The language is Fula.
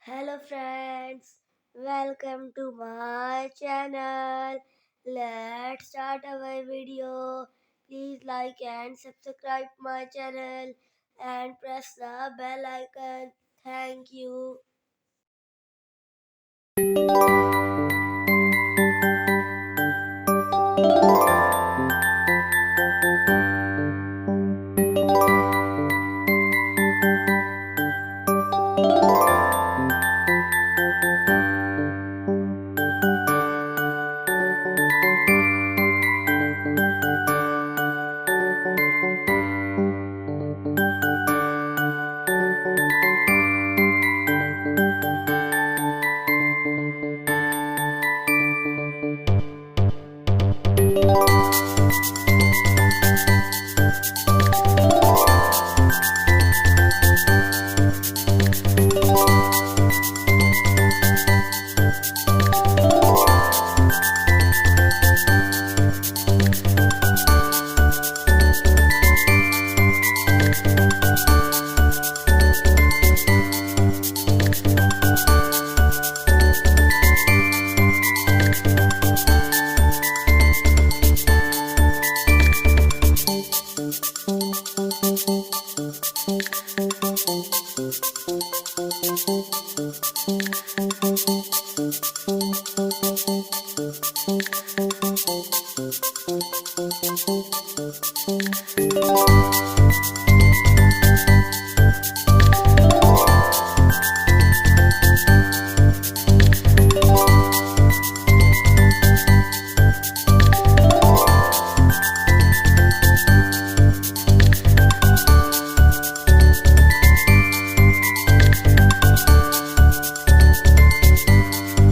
Hello friends, welcome to my channel. Let's start our video. Please like and subscribe my channel and press the bell icon. Thank you.